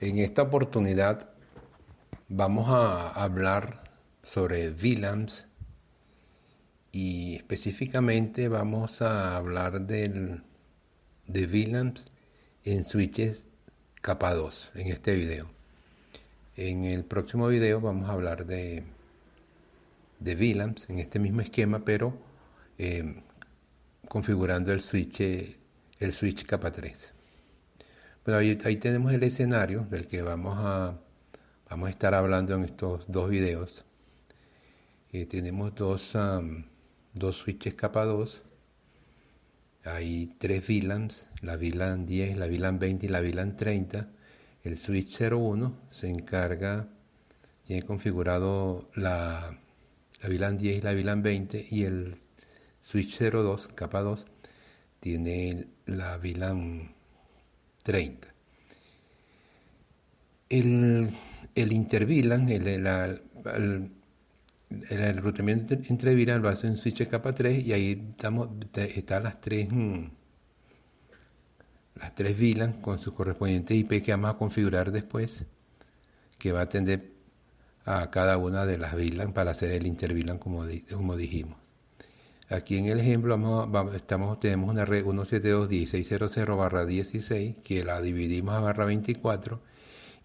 En esta oportunidad vamos a hablar sobre VLANs y específicamente vamos a hablar de VLANs en switches capa 2 en este video. En el próximo video vamos a hablar de VLANs en este mismo esquema, pero configurando el switch capa 3. Bueno, ahí tenemos el escenario del que vamos a estar hablando en estos dos videos. Tenemos dos switches capa 2. Hay tres VLANs, la VLAN 10, la VLAN 20 y la VLAN 30. El switch 01 se encarga, tiene configurado la VLAN 10 y la VLAN 20, y el switch 02, capa 2, tiene la VLAN 30. El interVLAN, el enrutamiento entre VLAN lo hace en switch capa 3, y ahí están las tres VLAN con sus correspondientes IP que vamos a configurar después, que va a atender a cada una de las VLAN para hacer el interVLAN como dijimos. Aquí en el ejemplo tenemos una red 172.16.00/16 que la dividimos a /24,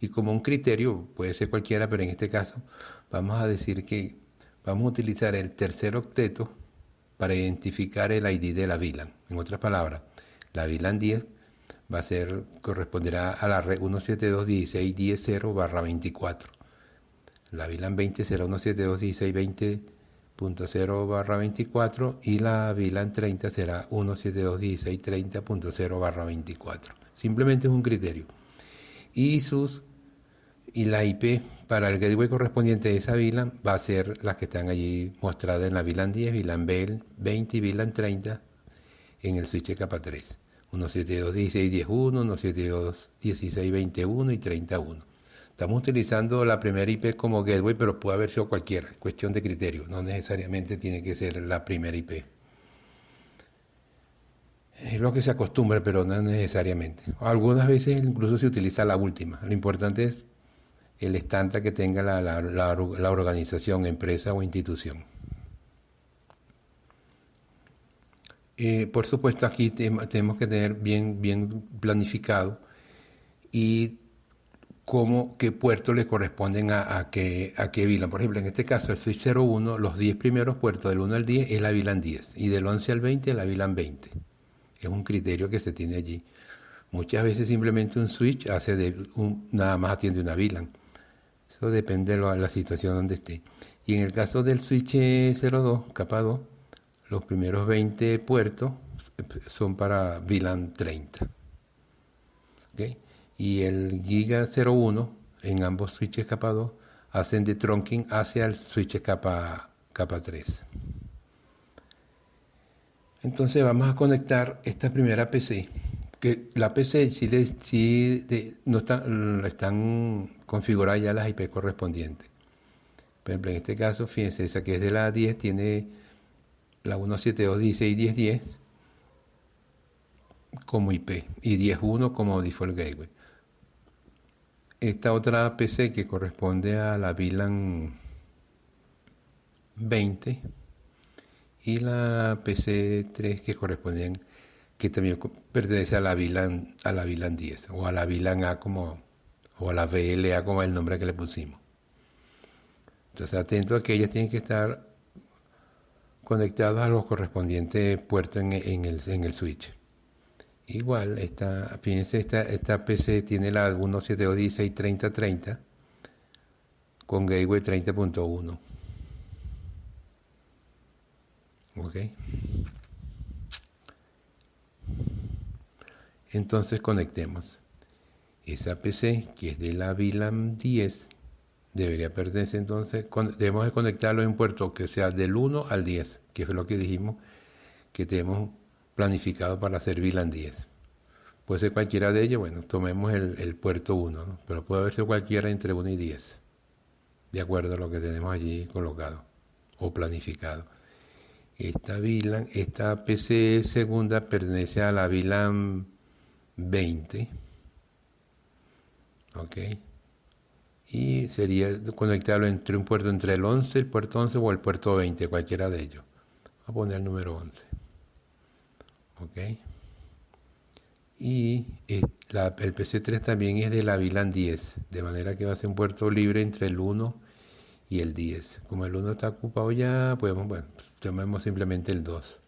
y como un criterio, puede ser cualquiera, pero en este caso vamos a decir que vamos a utilizar el tercer octeto para identificar el ID de la VLAN. En otras palabras, la VLAN 10 corresponderá a la red 172.16.10.0/24. La VLAN 20 será 172.16.20.0/24 y la VLAN 30 será 172.16.30.0/24. Simplemente es un criterio. Y la IP para el gateway correspondiente de esa VLAN va a ser las que están allí mostradas en la VLAN 10, VLAN 20 y VLAN 30 en el switch de capa 3. 172.16.10.1, 172.16.20.1 y 30.1. Estamos utilizando la primera IP como gateway, pero puede haber sido cualquiera, es cuestión de criterio, no necesariamente tiene que ser la primera IP. Es lo que se acostumbra, pero no necesariamente. Algunas veces incluso se utiliza la última. Lo importante es el estándar que tenga la organización, empresa o institución. Por supuesto, aquí tenemos que tener bien planificado y qué puertos le corresponden a qué VLAN. Por ejemplo, en este caso, el switch 01, los 10 primeros puertos del 1 al 10 es la VLAN 10, y del 11 al 20 la VLAN 20. Es un criterio que se tiene allí. Muchas veces simplemente un switch nada más atiende una VLAN. Eso depende de la situación donde esté. Y en el caso del switch 02, capa 2, los primeros 20 puertos son para VLAN 30. ¿Okay? Y el Giga 01, en ambos switches capa 2, hacen de trunking hacia el switch capa 3. Entonces vamos a conectar esta primera PC, que la PC no están configuradas ya las IP correspondientes. Por ejemplo, en este caso, fíjense, esa que es de la 10 tiene la 172.16.10.10 como IP y 10.1 como default gateway. Esta otra PC que corresponde a la VLAN 20 y la PC3 que también pertenece a la VLAN 10 o a la VLAN A o a la VLA como es el nombre que le pusimos. Entonces, atento a que ellas tienen que estar conectados a los correspondientes puertos en el switch. Igual, fíjense, esta PC tiene la 172.16.30.30 con gateway 30.1. ¿Ok? Entonces conectemos. Esa PC, que es de la VLAN 10, debería pertenecer entonces, debemos de conectarlo en un puerto que sea del 1 al 10, que es lo que dijimos que tenemos planificado para hacer VLAN 10. Puede ser cualquiera de ellos, bueno, tomemos el puerto 1, ¿no? Pero puede haber sido cualquiera entre 1 y 10, de acuerdo a lo que tenemos allí colocado o planificado. Esta PC segunda pertenece a la VLAN 20. ¿ok? Y sería conectarlo entre un puerto entre el 11, el puerto 11 o el puerto 20, cualquiera de ellos. Voy a poner el número 11, ¿ok? Y el PC3 también es de la VLAN 10, de manera que va a ser un puerto libre entre el 1 y el 10. Como el 1 está ocupado ya, podemos, bueno, tomemos simplemente el 2.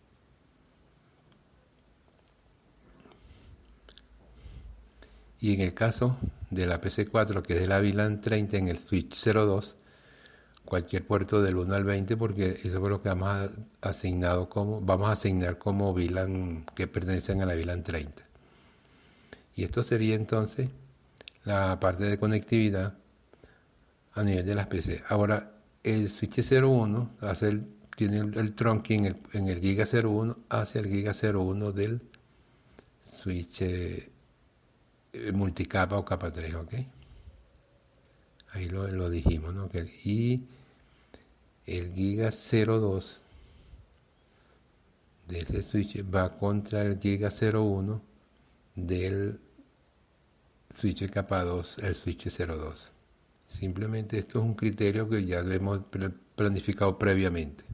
Y en el caso de la PC4, que es de la VLAN 30 en el switch 02, cualquier puerto del 1 al 20, porque eso es lo que vamos a asignar como VLAN que pertenecen a la VLAN 30. Y esto sería entonces la parte de conectividad a nivel de las PC. Ahora, el switch 01 tiene el trunking en el giga 01 hacia el giga 01 del switch multicapa o capa 3, ¿ok? Ahí lo dijimos, ¿no? Y el giga 02 de ese switch va contra el giga 01 del switch capa 2, el switch 02. Simplemente esto es un criterio que ya hemos planificado previamente.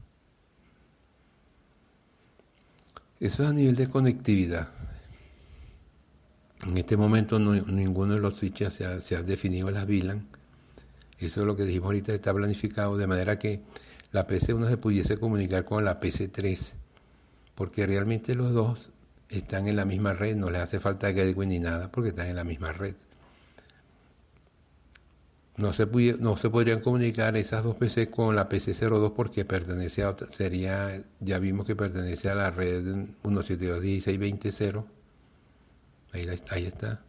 Eso es a nivel de conectividad. En este momento ninguno de los switches se ha definido las VLAN. Eso es lo que dijimos ahorita, está planificado de manera que la PC1 se pudiese comunicar con la PC3, porque realmente los dos están en la misma red, no les hace falta gateway ni nada, porque están en la misma red. No se podrían comunicar esas dos PC con la PC02 porque pertenece a otra, ya vimos que pertenece a la red 172.16.20.0, ahí está,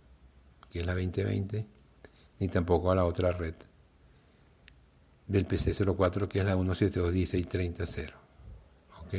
que es la 2020, ni tampoco a la otra red del PC04 que es la 172.16.30.0, ¿ok?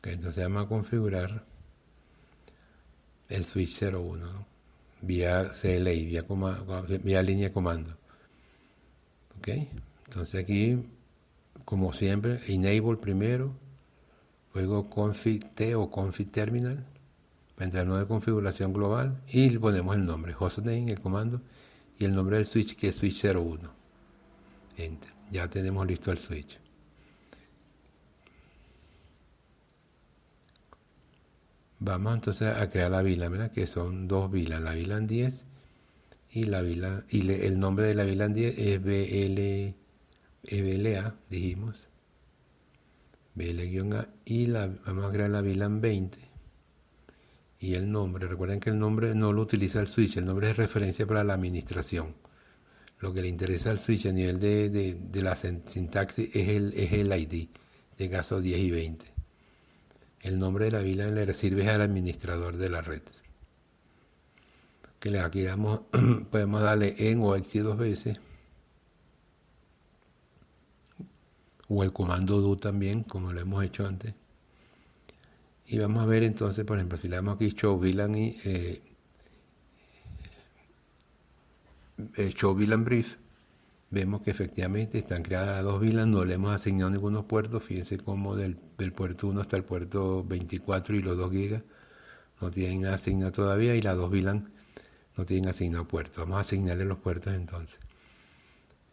Entonces vamos a configurar el switch 01, ¿no? Vía CLI, vía línea de comando. ¿Ok? Entonces aquí, como siempre, enable primero, luego config T o config terminal, para entrar en una configuración global, y le ponemos el nombre, hostname, el comando, y el nombre del switch, que es switch 01. Enter. Ya tenemos listo el switch. Vamos entonces a crear la VLAN, ¿verdad? Que son dos VLAN, la VLAN 10 y la VLAN, el nombre de la VLAN 10 es BLA, dijimos, BL-A, y vamos a crear la VLAN 20 y el nombre, recuerden que el nombre no lo utiliza el switch, el nombre es referencia para la administración. Lo que le interesa al switch a nivel de la sintaxis es el ID, de caso 10 y 20. El nombre de la VLAN le sirve al administrador de la red. Que aquí podemos darle en o exit dos veces, o el comando do también, como lo hemos hecho antes. Y vamos a ver entonces, por ejemplo, si le damos aquí show VLAN y show VLAN brief, vemos que efectivamente están creadas las dos VLAN, no le hemos asignado ningunos puertos. Fíjense cómo del puerto 1 hasta el puerto 24 y los 2 gigas no tienen nada asignado todavía, y las dos VLAN no tienen asignado puertos. Vamos a asignarle los puertos entonces.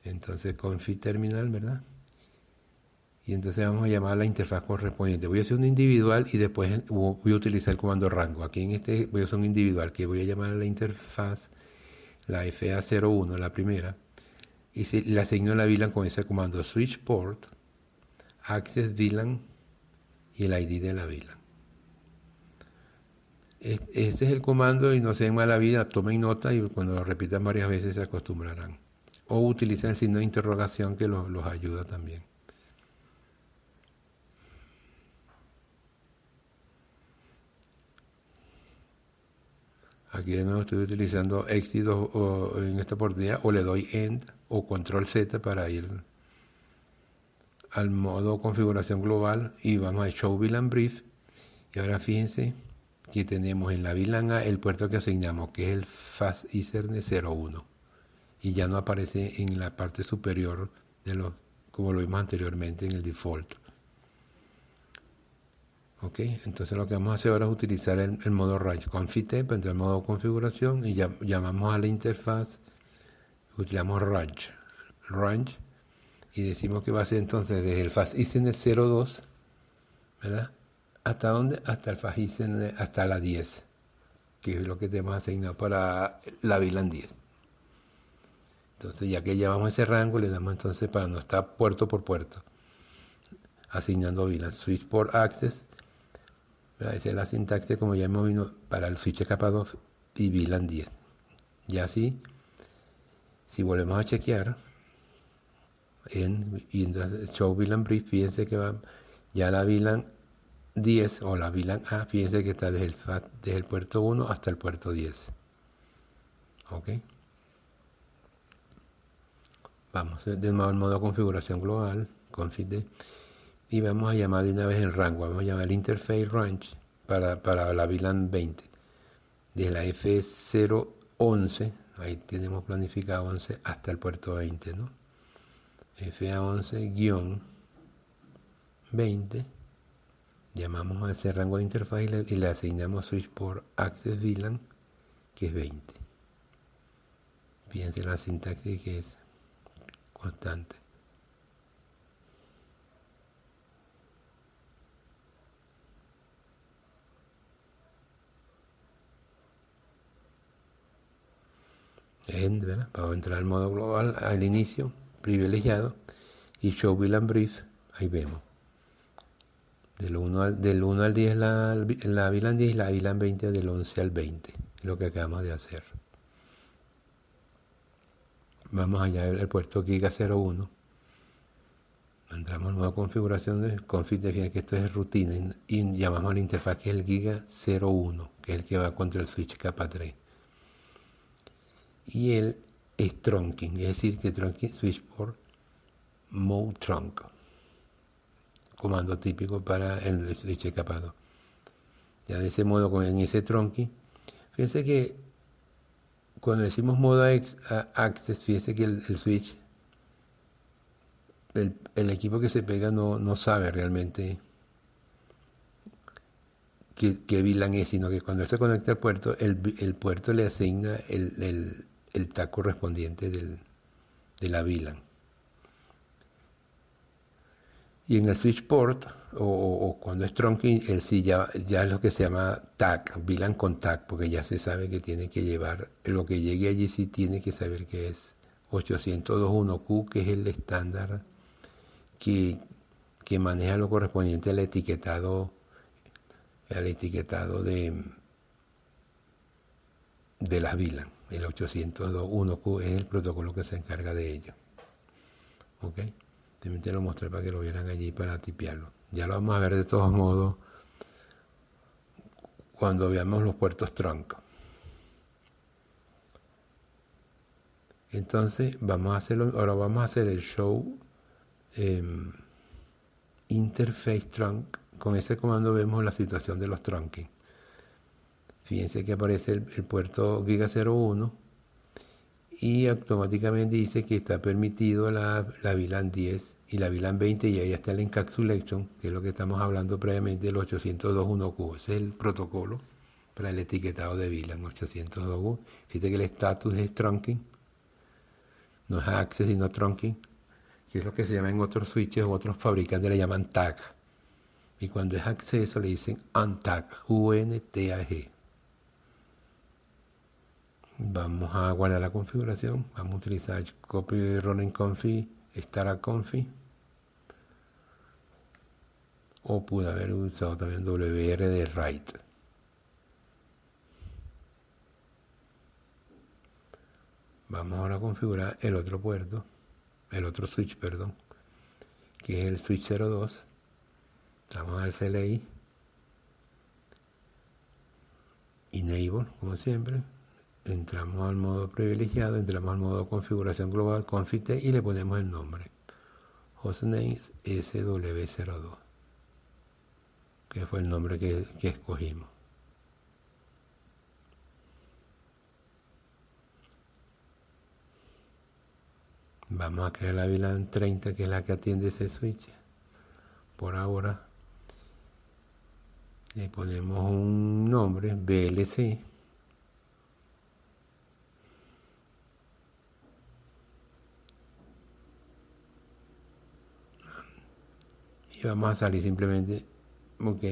Entonces config terminal, ¿verdad? Y entonces vamos a llamar a la interfaz correspondiente. Voy a hacer un individual y después voy a utilizar el comando rango. Aquí en este voy a hacer un individual que voy a llamar a la interfaz, la FA01, la primera, y le asigno la VLAN con ese comando switch port, access VLAN y el ID de la VLAN. Este es el comando y no se den mala vida, tomen nota y cuando lo repitan varias veces se acostumbrarán. O utilicen el signo de interrogación que los ayuda también. Aquí de nuevo estoy utilizando Exit en esta oportunidad, o le doy End o Control Z para ir al modo configuración global y vamos a Show VLAN Brief. Y ahora fíjense que tenemos en la VLAN A el puerto que asignamos, que es el Fast Ethernet 01, y ya no aparece en la parte superior de los, como lo vimos anteriormente en el default. Ok, entonces lo que vamos a hacer ahora es utilizar el modo Range Config-Temp, entre el modo configuración, y llamamos a la interfaz, utilizamos Range, y decimos que va a ser entonces desde el Fast Ethernet 02, ¿verdad? ¿Hasta dónde? Hasta el Fast Ethernet, hasta la 10, que es lo que tenemos asignado para la VLAN 10. Entonces, ya que llevamos ese rango, le damos entonces para no estar puerto por puerto, asignando VLAN, Switch Port Access. Esa es la sintaxis como ya hemos visto para el switch capa 2 y VLAN 10. Ya así, si volvemos a chequear en Show VLAN Brief, fíjense que va ya la VLAN 10 o la VLAN A, fíjense que está desde el puerto 1 hasta el puerto 10. Ok. Vamos de nuevo al modo configuración global, config, y vamos a llamar de una vez el rango, vamos a llamar el interface range para la VLAN 20. Desde la F011, ahí tenemos planificado 11 hasta el puerto 20, ¿no? FA11-20, llamamos a ese rango de interfaz y le asignamos switch por access VLAN, que es 20. Fíjense la sintaxis que es constante. ¿Verdad? Para entrar al modo global al inicio, privilegiado, y Show VLAN Brief, ahí vemos. Del 1 al 10 la VLAN 10 y la VLAN 20 del 11 al 20, lo que acabamos de hacer. Vamos allá al puerto Giga 01. Entramos en modo configuración de config, define que esto es rutina y llamamos a la interfaz que es el Giga 01, que es el que va contra el switch capa 3. Y él es trunking, es decir, que trunking switch por mode trunk, comando típico para el switch capa 2. Ya de ese modo, en ese trunking, fíjense que cuando decimos modo access, fíjense que el switch, el equipo que se pega no sabe realmente qué VLAN es, sino que cuando él se conecta al puerto, el puerto le asigna el tag correspondiente de la VLAN. Y en el switch port, o cuando es trunking, él sí ya es lo que se llama tag, VLAN con tag, porque ya se sabe que tiene que llevar, lo que llegue allí sí tiene que saber que es 802.1Q, que es el estándar que maneja lo correspondiente al etiquetado de las VLAN. El 802.1Q es el protocolo que se encarga de ello. ¿Ok? También te lo mostré para que lo vieran allí para tipearlo. Ya lo vamos a ver de todos modos cuando veamos los puertos trunk. Entonces vamos a hacerlo, ahora vamos a hacer el show interface trunk. Con ese comando vemos la situación de los trunking. Fíjense que aparece el puerto Giga 01 y automáticamente dice que está permitido la VLAN 10 y la VLAN 20, y ahí está el encapsulation, que es lo que estamos hablando previamente, el 802.1Q. Ese es el protocolo para el etiquetado de VLAN 802.1Q. Fíjate que el status es trunking, no es access sino trunking, que es lo que se llama en otros switches o otros fabricantes le llaman tag. Y cuando es acceso le dicen untag, UNTAG. Vamos a guardar la configuración, vamos a utilizar copy running config, startup config, o pude haber usado también WR de write. Vamos ahora a configurar el otro puerto, el otro switch, perdón, que es el switch 02. Vamos al CLI, enable Enable, como siempre. Entramos al modo privilegiado, entramos al modo configuración global, config y le ponemos el nombre. Hostname SW02, que fue el nombre que escogimos. Vamos a crear la VLAN 30, que es la que atiende ese switch. Por ahora le ponemos un nombre, VLC. Y vamos a salir simplemente, ok,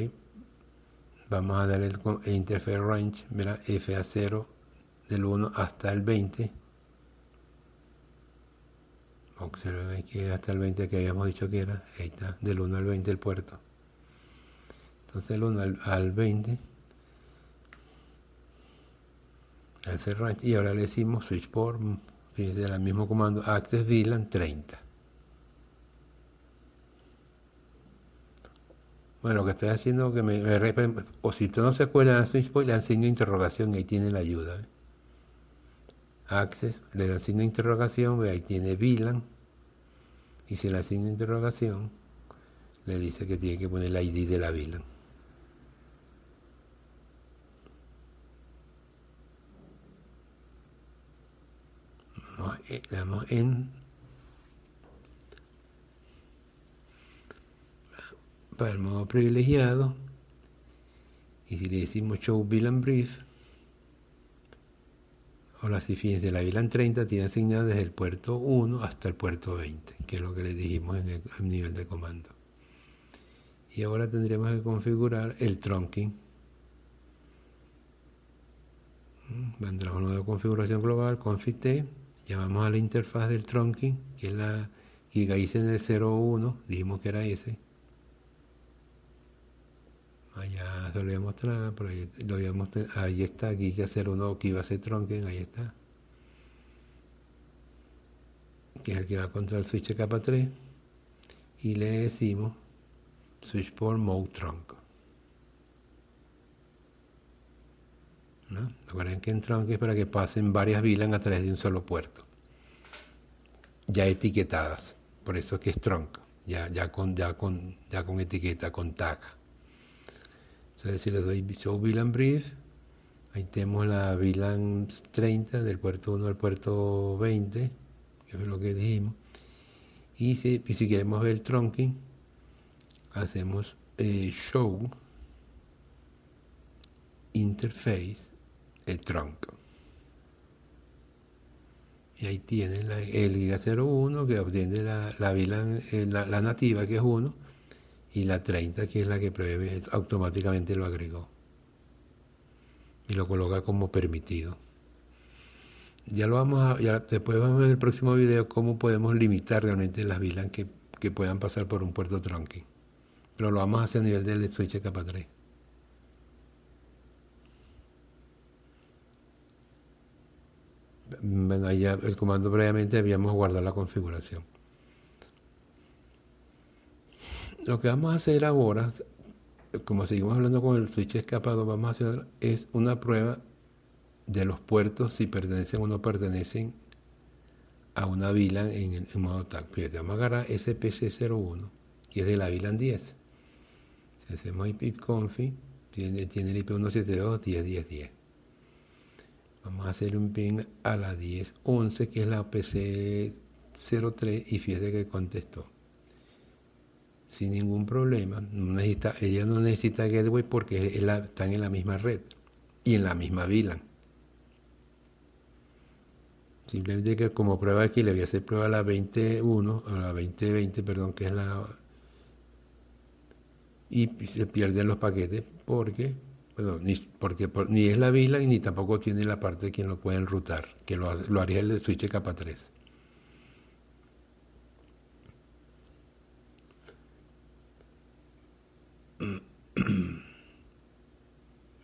vamos a dar el interface range, mira, FA0 del 1 hasta el 20. Observen que hasta el 20 que habíamos dicho que era, ahí está, del 1 al 20 el puerto. Entonces del 1 al 20, el range, y ahora le decimos switch port, fíjense el mismo comando, access VLAN 30. Bueno, lo que estoy haciendo que o si ustedes no se acuerdan del switch port, le dan signo de interrogación, ahí tiene la ayuda. Access, le dan signo de interrogación, ahí tiene VLAN, y si le da signo de interrogación, le dice que tiene que poner el ID de la VLAN. Le damos en para el modo privilegiado, y si le decimos show VLAN brief, ahora sí, fíjense, la VLAN 30 tiene asignada desde el puerto 1 hasta el puerto 20, que es lo que les dijimos en el nivel de comando. Y ahora tendremos que configurar el trunking. Vendrá uno de configuración global, config T, llamamos a la interfaz del trunking, que es la GigaICN 01, dijimos que era ese. Allá se lo voy a mostrar, pero ahí está, Giga 01, que iba a ser trunking, ahí está. Que es el que va contra el switch capa 3. Y le decimos switch port mode trunk. ¿No? Recuerden que en trunk es para que pasen varias VLAN a través de un solo puerto, ya etiquetadas, por eso es que es trunk, ya con etiqueta, con tag. Entonces si le doy show VLAN brief, ahí tenemos la VLAN 30 del puerto 1 al puerto 20, que es lo que dijimos. Y si queremos ver el trunking, hacemos show interface el trunk. Y ahí tienen el Giga 01, que obtiene la VLAN, la nativa, que es 1, y la 30, que es la que prevé, automáticamente lo agregó y lo coloca como permitido. Ya después vamos a ver en el próximo video cómo podemos limitar realmente las VLAN que puedan pasar por un puerto trunking, pero lo vamos a hacer a nivel del switch capa 3. Bueno, ahí ya el comando previamente habíamos guardado la configuración. Lo que vamos a hacer ahora, como seguimos hablando con el switch escapado, vamos a hacer es una prueba de los puertos, si pertenecen o no pertenecen a una VLAN en modo tag. Fíjate, vamos a agarrar SPC01, que es de la VLAN 10. Si hacemos ipconfig, tiene el IP 172.10.10.10. Vamos a hacer un ping a la 10.11, que es la PC03, y fíjate que contestó sin ningún problema. Ella no necesita gateway porque están en la misma red y en la misma VLAN. Simplemente que como prueba aquí le voy a hacer prueba a la 21, o la 2020, perdón, que es la... Y se pierden los paquetes porque ni es la VLAN ni tampoco tiene la parte de quien lo puede enrutar, que lo haría el switch capa 3.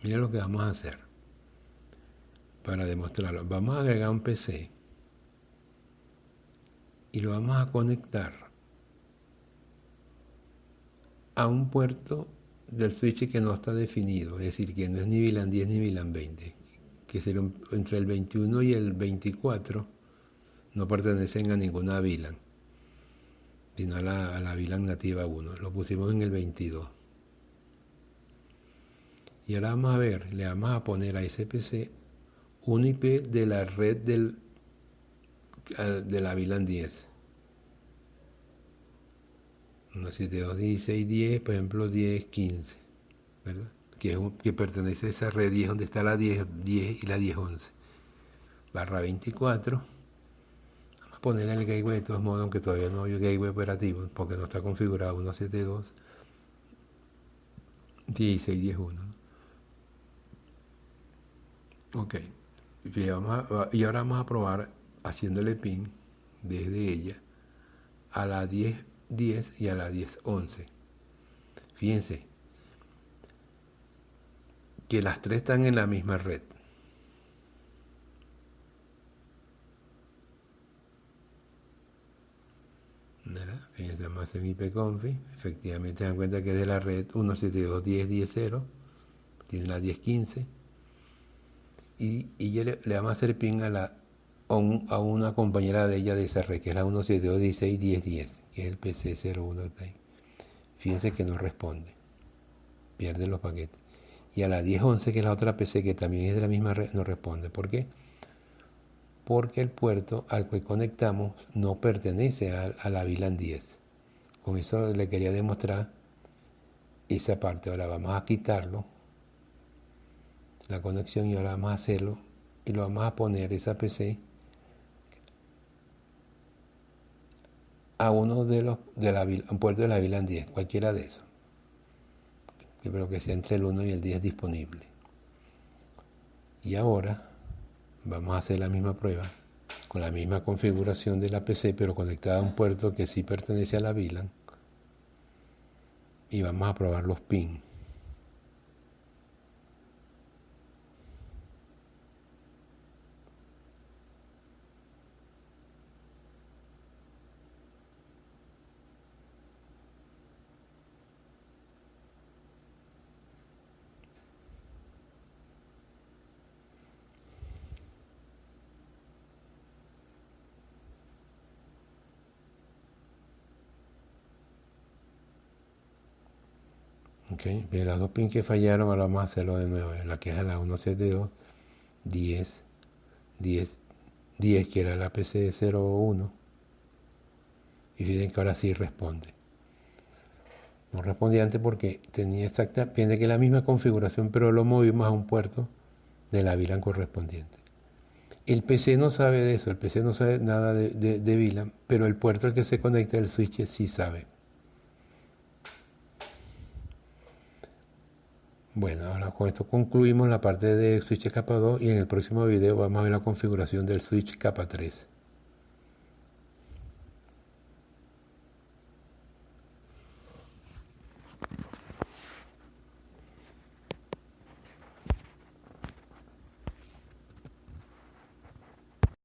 Mira lo que vamos a hacer para demostrarlo. Vamos a agregar un PC y lo vamos a conectar a un puerto del switch que no está definido, es decir, que no es ni VLAN 10 ni VLAN 20, que sería entre el 21 y el 24, no pertenecen a ninguna VLAN, sino a la VLAN nativa 1. Lo pusimos en el 22. Y ahora vamos a ver, le vamos a poner a ese PC un IP de la red de la VLAN 10. 172.16.10, por ejemplo, 10.15, ¿verdad? Que pertenece a esa red 10 donde está la 10 y la 10.11. /24. Vamos a poner el gateway de todos modos, aunque todavía no hay gateway operativo, porque no está configurado 172.16.10.1. Ok. Y ahora vamos a probar haciéndole ping desde ella a la 10.10 y a la 10.11. Fíjense que las tres están en la misma red. ¿Verdad? Fíjense, vamos a hacer ipconfig. Efectivamente se dan cuenta que es de la red 172.10.10.0, tiene la 10.15. Y ya le vamos a hacer ping a una compañera de ella de esa red, que es la 172.16.10.10, que es el PC01 que está ahí. Fíjense que no responde, pierde los paquetes. Y a la 10.11, que es la otra PC que también es de la misma red, no responde. ¿Por qué? Porque el puerto al que conectamos no pertenece a la VLAN 10. Con eso le quería demostrar esa parte. Ahora vamos a quitarlo, la conexión, y ahora vamos a hacerlo y lo vamos a poner esa PC a uno de los un puerto de la VLAN 10, cualquiera de esos. Yo creo que sea entre el 1 y el 10 disponible. Y ahora vamos a hacer la misma prueba con la misma configuración de la PC, pero conectada a un puerto que sí pertenece a la VLAN, y vamos a probar los ping. Okay. Las dos pins que fallaron, ahora vamos a hacerlo de nuevo. La que es a la 172.10.10.10, que era la PC01. Y fíjense que ahora sí responde. No respondía antes porque tenía piensa que es la misma configuración, pero lo movimos a un puerto de la VLAN correspondiente. El PC no sabe de eso, el PC no sabe nada de VLAN, pero el puerto al que se conecta, el switch, sí sabe. Bueno, ahora con esto concluimos la parte de switch capa 2 y en el próximo video vamos a ver la configuración del switch capa 3.